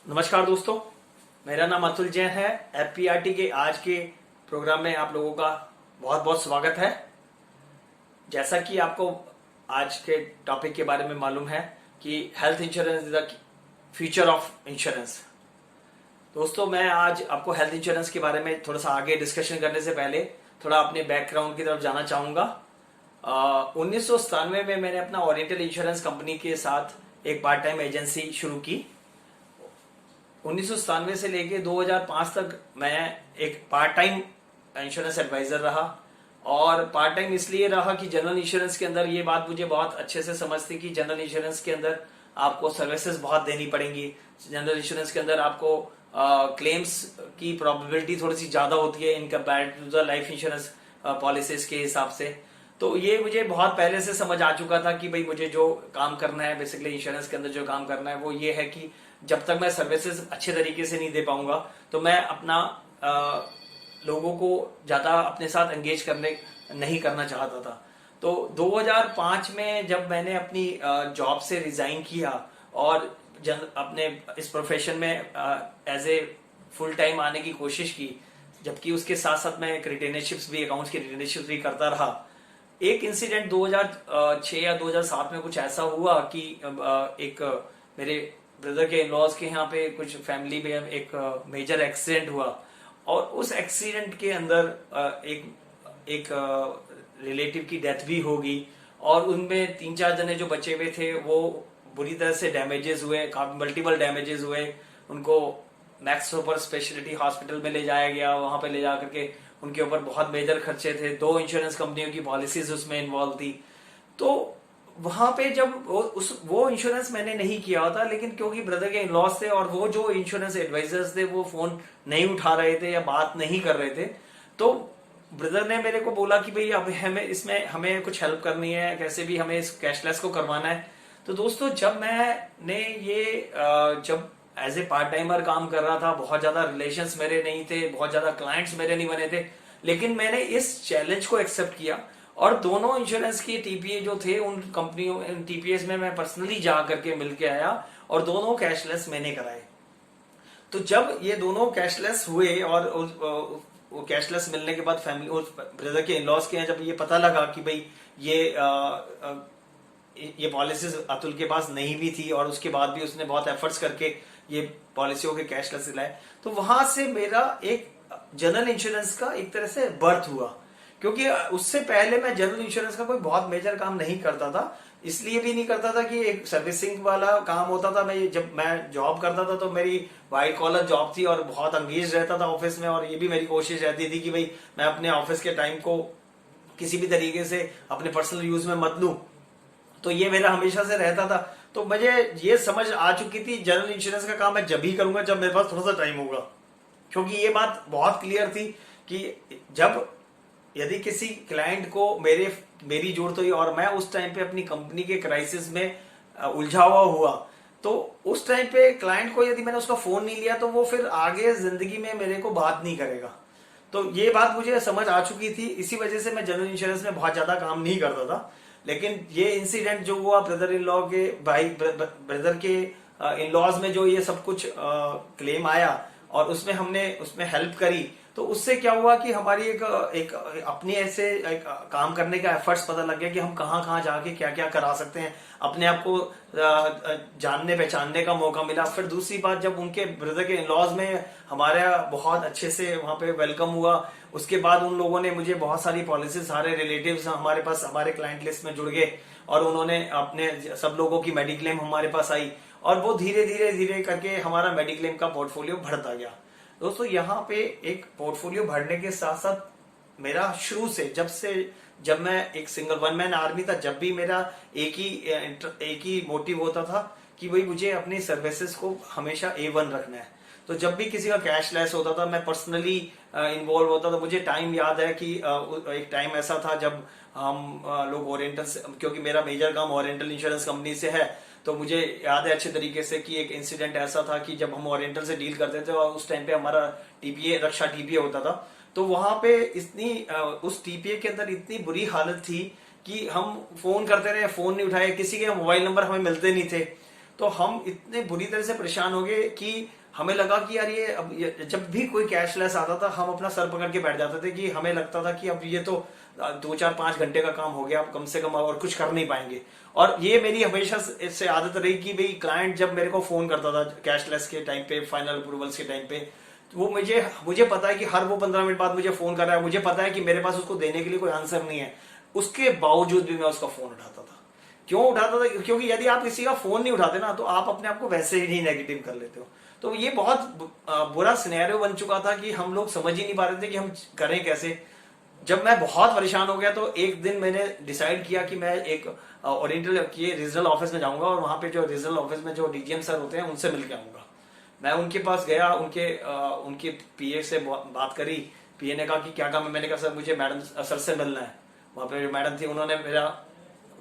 नमस्कार दोस्तों, मेरा नाम अतुल जैन है। एफपीआरटी के आज के प्रोग्राम में आप लोगों का बहुत बहुत स्वागत है। जैसा कि आपको आज के टॉपिक के बारे में मालूम है कि health insurance is the future of insurance. दोस्तों, मैं आज आपको हेल्थ इंश्योरेंस के बारे में थोड़ा सा आगे डिस्कशन करने से पहले थोड़ा अपने बैकग्राउंड की तरफ जाना चाहूंगा। 1997 में मैंने अपना ओरिएंटल इंश्योरेंस कंपनी के साथ एक पार्ट टाइम एजेंसी शुरू की। 1997 से लेके 2005 तक मैं एक पार्ट टाइम इंश्योरेंस एडवाइजर रहा। और पार्ट टाइम इसलिए रहा कि जनरल इंश्योरेंस के अंदर ये बात मुझे बहुत अच्छे से समझ थी कि जनरल इंश्योरेंस के अंदर आपको सर्विसेज बहुत देनी पड़ेंगी। जनरल इंश्योरेंस के अंदर आपको क्लेम्स की प्रोबेबिलिटी थोड़ी सी ज्यादा होती है in compare to the life insurance policies के हिसाब से। तो ये मुझे बहुत पहले से समझ आ चुका था कि भाई मुझे जो काम करना है, बेसिकली इंश्योरेंस के अंदर जो काम करना है वो ये है कि जब तक मैं सर्विसेज अच्छे तरीके से नहीं दे पाऊंगा तो मैं अपना लोगों को ज्यादा अपने साथ एंगेज करने नहीं करना चाहता था। तो 2005 में जब मैंने अपनी जॉब से रिजाइन किया और अपने इस प्रोफेशन में एज ए फुल टाइम आने की कोशिश की, जबकि उसके साथ साथ मैं रिटेनरशिप्स भी, अकाउंट्स की रिटेनरशिप्स भी करता रहा। एक इंसिडेंट 2006 या 2007 में कुछ ऐसा हुआ कि एक मेरे ब्रदर के लॉज के यहाँ पे कुछ फैमिली में एक मेजर एक्सीडेंट हुआ। और उस एक्सीडेंट के अंदर एक रिलेटिव की डेथ भी होगी और उनमें 3-4 जने जो बचे हुए थे वो बुरी तरह से डैमेजेस हुए, मल्टीपल डैमेजेस हुए। उनको मैक्स सुपर स्पेशलिटी हॉस्पिटल में ले जाया गया। वहां पे ले जा करके उनके ऊपर बहुत मेजर खर्चे थे। 2 इंश्योरेंस कंपनियों की पॉलिसीज उसमें इन्वॉल्व थी। तो वहां पे जब वो इंश्योरेंस मैंने नहीं किया होता, लेकिन क्योंकि ब्रदर के इनलॉस थे और वो जो इंश्योरेंस एडवाइजर्स थे वो फोन नहीं उठा रहे थे या बात नहीं कर रहे थे, तो ब्रदर ने मेरे को बोला कि भाई अब हमें कुछ हेल्प करनी है, कैसे भी हमें इस कैशलेस को करवाना है। तो दोस्तों, जब मैंने ये जब एज ए पार्ट टाइमर काम कर रहा था, बहुत ज्यादा रिलेशंस मेरे नहीं थे, बहुत ज्यादा क्लाइंट्स मेरे नहीं बने थे, लेकिन मैंने इस चैलेंज को एक्सेप्ट किया और दोनों इंश्योरेंस की टीपीए जो थे उन कंपनियों टीपीएस में मैं पर्सनली जा करके मिलके आया और दोनों कैशलेस मैंने कराए। तो जब ये दोनों कैशलेस हुए और वो कैशलेस मिलने के बाद फैमिली ब्रदर के इनलॉस के यहाँ जब ये पता लगा कि भाई ये पॉलिसीज अतुल के पास नहीं भी थी और उसके बाद भी उसने बहुत एफर्ट्स करके ये पॉलिसियों के कैशलेस दिलाए, तो वहां से मेरा एक जनरल इंश्योरेंस का एक तरह से बर्थ हुआ। क्योंकि उससे पहले मैं जनरल इंश्योरेंस का कोई बहुत मेजर काम नहीं करता था। इसलिए भी नहीं करता था कि एक सर्विसिंग वाला काम होता था। जब मैं जॉब करता था तो मेरी वाइट कॉलर जॉब थी और बहुत अंगेज रहता था ऑफिस में, और ये भी मेरी कोशिश रहती थी कि भाई मैं अपने ऑफिस के टाइम को किसी भी तरीके से अपने पर्सनल यूज में मत लूं। तो ये मेरा हमेशा से रहता था। तो मुझे ये समझ आ चुकी थी जनरल इंश्योरेंस का काम मैं जब ही करूंगा जब मेरे पास थोड़ा सा टाइम होगा। क्योंकि ये बात बहुत क्लियर थी कि जब यदि किसी क्लाइंट को मेरी जरूरत हुई और मैं उस टाइम पे अपनी कंपनी के क्राइसिस में उलझा हुआ, तो उस टाइम पे क्लाइंट को यदि मैंने उसका फोन नहीं लिया तो वो फिर आगे जिंदगी में मेरे को बात नहीं करेगा। तो ये बात मुझे समझ आ चुकी थी। इसी वजह से मैं जनरल इंश्योरेंस में बहुत ज्यादा काम नहीं करता था। लेकिन ये इंसिडेंट जो हुआ ब्रदर इन लॉ के ब्रदर के इन लॉज में जो ये सब कुछ क्लेम आया और उसमें हेल्प करी, तो उससे क्या हुआ कि हमारी एक अपनी ऐसे एक काम करने का एफर्ट्स पता लग गया कि हम कहाँ कहाँ जाके क्या क्या करा सकते हैं। अपने आप को जानने पहचानने का मौका मिला। फिर दूसरी बात, जब उनके ब्रदर के इनलॉज में हमारा बहुत अच्छे से वहां पे वेलकम हुआ, उसके बाद उन लोगों ने मुझे बहुत सारी पॉलिसी, सारे रिलेटिव्स हमारे पास हमारे क्लाइंट लिस्ट में जुड़ गए और उन्होंने अपने सब लोगों की मेडिक्लेम हमारे पास आई और वो धीरे धीरे धीरे करके हमारा मेडिक्लेम का पोर्टफोलियो बढ़ता गया। दोस्तों, यहाँ पे एक पोर्टफोलियो बढ़ने के साथ साथ मेरा शुरू से जब मैं एक सिंगल वन मैन आर्मी था, जब भी मेरा एक ही मोटिव होता था कि भाई मुझे अपनी सर्विसेज को हमेशा A1 रखना है। तो जब भी किसी का कैशलेस होता था मैं पर्सनली इन्वॉल्व होता था। मुझे टाइम याद है कि एक टाइम ऐसा था जब हम लोग ओरिएंटल, क्योंकि मेरा मेजर काम ओरिएंटल इंश्योरेंस कंपनी से है, तो मुझे याद है अच्छे तरीके से कि एक इंसिडेंट ऐसा था कि जब हम ओरिएंटल से डील करते थे और उस टाइम पे हमारा टीपीए, रक्षा टीपीए होता था, तो वहां पे उस टीपीए के अंदर इतनी बुरी हालत थी कि हम फोन करते रहे, फोन नहीं उठाए, किसी के मोबाइल नंबर हमें मिलते नहीं थे। तो हम इतने बुरी तरह से परेशान हो गए कि हमें लगा कि यार ये जब भी कोई कैशलेस आता था हम अपना सर पकड़ के बैठ जाते थे कि हमें लगता था कि अब ये तो 2 4 5 घंटे का काम हो गया, अब कम से कम और कुछ कर नहीं पाएंगे। और ये मेरी हमेशा से आदत रही कि भाई क्लाइंट जब मेरे को फोन करता था कैशलेस के टाइम पे, फाइनल अप्रूवल्स के टाइम पे, तो वो मुझे पता है कि हर वो 15 मिनट बाद मुझे फोन कर रहा है, मुझे पता है कि मेरे पास उसको देने के लिए कोई आंसर नहीं है, उसके बावजूद भी मैं उसका फोन उठाता था। क्यों उठाता था? क्योंकि यदि आप किसी का फोन नहीं उठाते ना तो आप अपने आप को वैसे ही नेगेटिव कर लेते हो। तो ये बहुत बुरा सिनेरियो बन चुका था कि हम लोग समझ ही नहीं पा रहे थे कि हम करें कैसे। जब मैं बहुत परेशान हो गया तो एक दिन मैंने डिसाइड किया कि मैं एक ओरिएंटल के रीजनल ऑफिस में जाऊंगा और वहां पे जो रीजनल ऑफिस में जो डीजीएम सर होते हैं उनसे मिलकर आऊंगा। मैं उनके पास गया, उनके पीए से बात करी। पीए ने कहा कि क्या काम है? मैंने कहा सर मुझे मैडम सर से मिलना है। वहां पे जो मैडम थी उन्होंने मेरा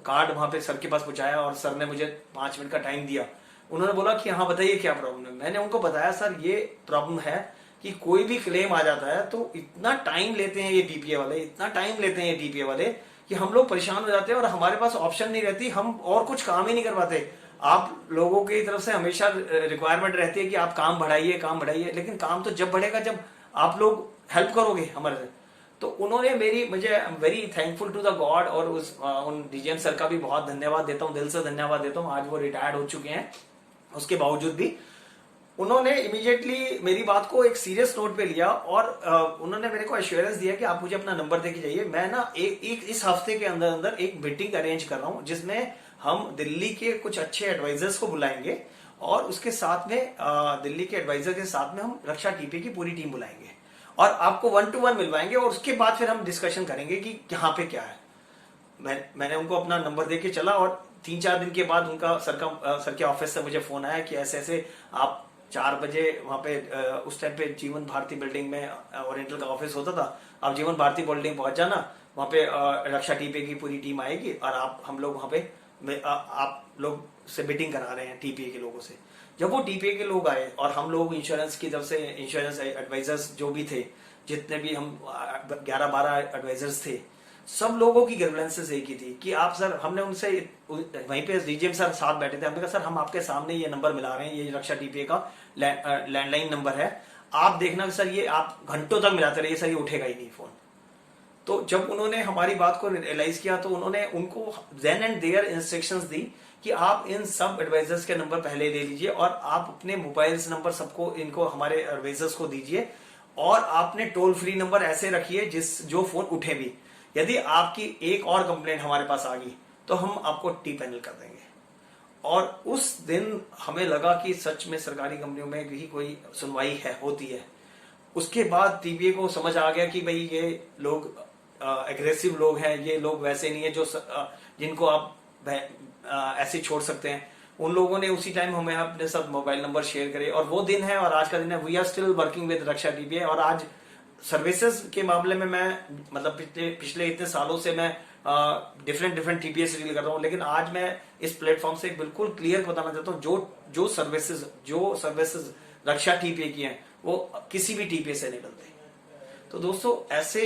कार्ड वहां पे सर के पास पहुंचाया और सर ने मुझे 5 मिनट का टाइम दिया। उन्होंने बोला कि हाँ बताइए क्या प्रॉब्लम है। मैंने उनको बताया सर ये प्रॉब्लम है कि कोई भी क्लेम आ जाता है तो इतना टाइम लेते हैं ये डीपीए वाले, इतना टाइम लेते हैं ये डीपीए वाले कि हम लोग परेशान हो जाते हैं और हमारे पास ऑप्शन नहीं रहती, हम और कुछ काम ही नहीं कर पाते। आप लोगों की तरफ से हमेशा रिक्वायरमेंट रहती है कि आप काम बढ़ाइए, लेकिन काम तो जब बढ़ेगा जब आप लोग हेल्प करोगे हमारे से। तो उन्होंने मुझे very thankful to the God और उन डीजीएम सर का भी बहुत धन्यवाद देता हूँ, दिल से धन्यवाद देता हूँ। आज वो रिटायर्ड हो चुके हैं, उसके बावजूद भी उन्होंने इमीडिएटली मेरी बात को एक सीरियस नोट पे लिया और उन्होंने मेरे को एश्योरेंस दिया कि आप मुझे अपना नंबर देके जाइए। मैं ना इस हफ्ते के अंदर अंदर एक मीटिंग अरेंज कर रहा हूं जिसमें हम दिल्ली के कुछ अच्छे एडवाइजर्स को बुलाएंगे और उसके साथ में दिल्ली के एडवाइजर के साथ में हम रक्षा टीपी की पूरी टीम बुलाएंगे और आपको 1 to 1 मिलवाएंगे और उसके बाद फिर हम डिस्कशन करेंगे कि यहाँ पे क्या है। मैंने उनको अपना नंबर देके चला और 3-4 दिन के बाद उनका सर के ऑफिस से मुझे फोन आया कि ऐसे ऐसे आप 4 बजे वहां पे उस टाइम पे जीवन भारती बिल्डिंग में ओरिएंटल का ऑफिस होता था, आप जीवन भारती बिल्डिंग पहुंच जाना, वहां पे रक्षा टीपीए की पूरी टीम आएगी और हम लोग वहां पे आप लोग से मीटिंग करा रहे हैं टीपीए के लोगों से। जब वो टीपीए के लोग आए और हम लोग इंश्योरेंस की तरफ से इंश्योरेंस एडवाइजर्स जो भी थे, जितने भी हम 11-12 एडवाइजर्स थे, सब लोगों की ग्रीवेंसेस एक ही थी कि आप सर, हमने उनसे वहीं पे डीजीएम सर साथ बैठे थे, हमने कहा सर हम आपके सामने ये नंबर मिला रहे हैं, ये रक्षा टीपीए का लैंडलाइन नंबर है, आप देखना सर ये आप घंटों तक मिलाते रहिए सर, ये उठेगा ही नहीं फोन। तो जब उन्होंने हमारी बात को रियलाइज किया तो उन्होंने उनको देन एंड देयर इंस्ट्रक्शंस दी कि आप इन सब एडवाइजर्स के नंबर पहले दे लीजिए और आप अपने मोबाइल नंबर सबको इनको हमारे एडवाइजर्स को दीजिए और आपने टोल फ्री नंबर ऐसे रखिए जो फोन उठे भी। यदि आपकी एक और कंप्लेंट हमारे पास आ गई तो हम आपको टी पैनल कर देंगे। और उस दिन हमें लगा कि सच में सरकारी कंपनियों में भी कोई सुनवाई होती है। उसके बाद टीपीए को समझ आ गया कि भाई ये लोग एग्रेसिव लोग हैं, ये लोग वैसे नहीं है जिनको आप ऐसे छोड़ सकते हैं। उन लोगों ने उसी टाइम हमें अपने साथ मोबाइल नंबर शेयर करे और वो दिन है और आज का दिन है। We are still working with Raksha TPA और आज सर्विसेज के मामले में मैं मतलब पिछले इतने सालों से मैं डिफरेंट टीपीए से डील कर रहा हूं, लेकिन आज मैं इस प्लेटफॉर्म से बिल्कुल क्लियर बताना चाहता हूं जो सर्विसेज रक्षा टीपीए की हैं वो किसी भी टीपीए से नहीं मिलते। तो दोस्तों ऐसे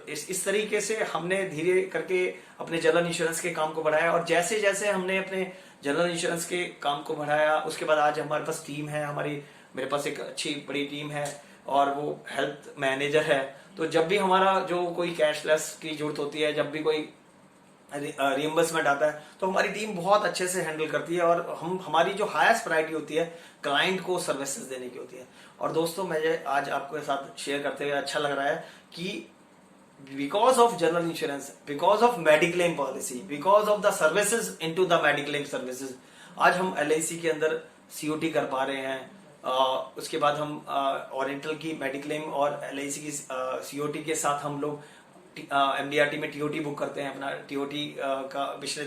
इस तरीके से हमने धीरे करके अपने जनरल इंश्योरेंस के काम को बढ़ाया और जैसे जैसे हमने अपने जनरल इंश्योरेंस के काम को बढ़ाया उसके बाद आज हमारे पास टीम है, मेरे पास एक अच्छी बड़ी टीम है और वो हेल्थ मैनेजर है। तो जब भी हमारा जो कोई कैशलेस की जरूरत होती है, जब भी कोई रिइंबर्समेंट आता है तो हमारी टीम बहुत अच्छे से हैंडल करती है और हमारी जो हाईएस्ट प्रायोरिटी होती है क्लाइंट को सर्विसेज देने की होती है। और दोस्तों मुझे आज आपके साथ शेयर करते हुए अच्छा लग रहा है कि because of general insurance, because of mediclaim policy, because of the services into the mediclaim services, आज हम एलआईसी के अंदर सीओटी कर पा रहे हैं। उसके बाद हम ओरिएंटल की मेडिक्लेम और एलआईसी की सीओटी के साथ हम लोग एमडीआरटी में टीओटी बुक करते हैं। अपना टीओटी का पिछले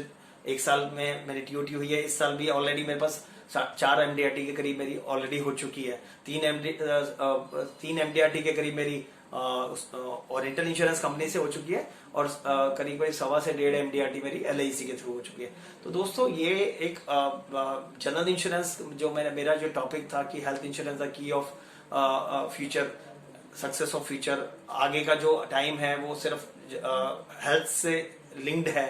1 साल में मेरी टीओटी हुई है, इस साल भी ऑलरेडी मेरे पास 4 एमडीआरटी के करीब मेरी ऑलरेडी हो चुकी है। 3 एमडीआरटी के करीब मेरी ओरिएंटल इंश्योरेंस कंपनी से हो चुकी है और करीब 1.25 से 1.5 एमडीआरटी मेरी एलआईसी के थ्रू हो चुकी है। तो दोस्तों ये एक जनरल इंश्योरेंस जो मेरा जो टॉपिक था कि health insurance the key of future success of future, आगे का जो टाइम है वो सिर्फ हेल्थ से लिंक्ड है।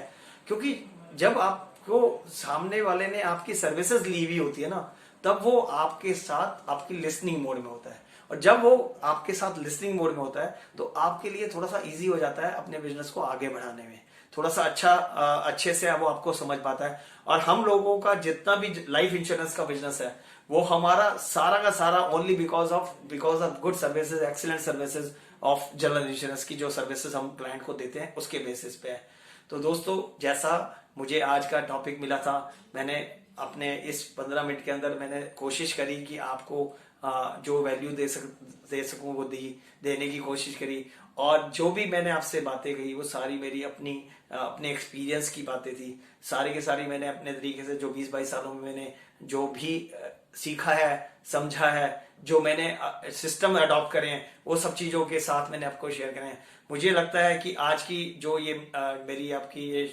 क्योंकि जब आप आपको सामने वाले ने आपकी सर्विसेज ली हुई होती है ना, तब वो आपके साथ आपकी लिसनिंग मोड में होता है। और जब वो आपके साथ लिसनिंग मोड में होता है तो आपके लिए थोड़ा सा इजी हो जाता है अपने बिजनेस को आगे बढ़ाने में, थोड़ा सा अच्छे से वो आपको समझ पाता है। और हम लोगों का जितना भी लाइफ इंश्योरेंस का बिजनेस है वो हमारा सारा का सारा only because of good services, excellent services of general insurance की जो सर्विसेज हम क्लाइंट को देते हैं उसके बेसिस पे है। तो दोस्तों, जैसा मुझे आज का टॉपिक मिला था, मैंने अपने इस 15 मिनट के अंदर मैंने कोशिश करी कि आपको जो वैल्यू दे सकूं वो देने की कोशिश करी। और जो भी मैंने आपसे बातें कही वो सारी मेरी अपने एक्सपीरियंस की बातें थी। सारी की सारी मैंने अपने तरीके से जो 20-22 सालों में मैंने जो भी सीखा है, समझा है, जो मैंने सिस्टम अडॉप्ट करे हैं, वो सब चीजों के साथ मैंने आपको शेयर करे हैं। मुझे लगता है कि आज की जो ये मेरी आपकी ये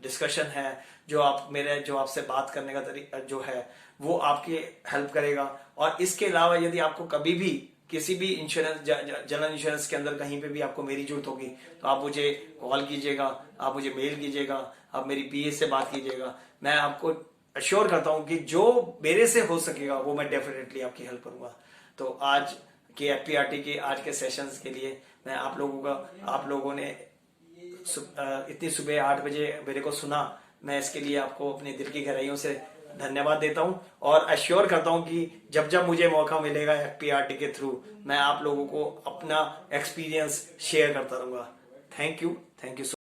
डिस्कशन है, जो आपसे बात करने का तरीका जो है वो आपकी हेल्प करेगा। और इसके अलावा यदि आपको कभी भी किसी भी इंश्योरेंस, जनरल इंश्योरेंस के अंदर कहीं पे भी आपको मेरी जरूरत होगी तो आप मुझे कॉल कीजिएगा, आप मुझे मेल कीजिएगा, आप मेरी पीए से बात कीजिएगा। मैं आपको अश्योर करता हूं कि जो मेरे से हो सकेगा वो मैं डेफिनेटली आपकी हेल्प करूंगा। तो आज के एफपीआरटी के आज के सेशंस के लिए मैं आप लोगों ने इतनी सुबह 8 बजे मेरे को सुना, मैं इसके लिए आपको अपने दिल की गहराइयों से धन्यवाद देता हूं। और अश्योर करता हूं कि जब जब मुझे मौका मिलेगा एफपीआरटी के थ्रू मैं आप लोगों को अपना एक्सपीरियंस शेयर करता रहूंगा। Thank you so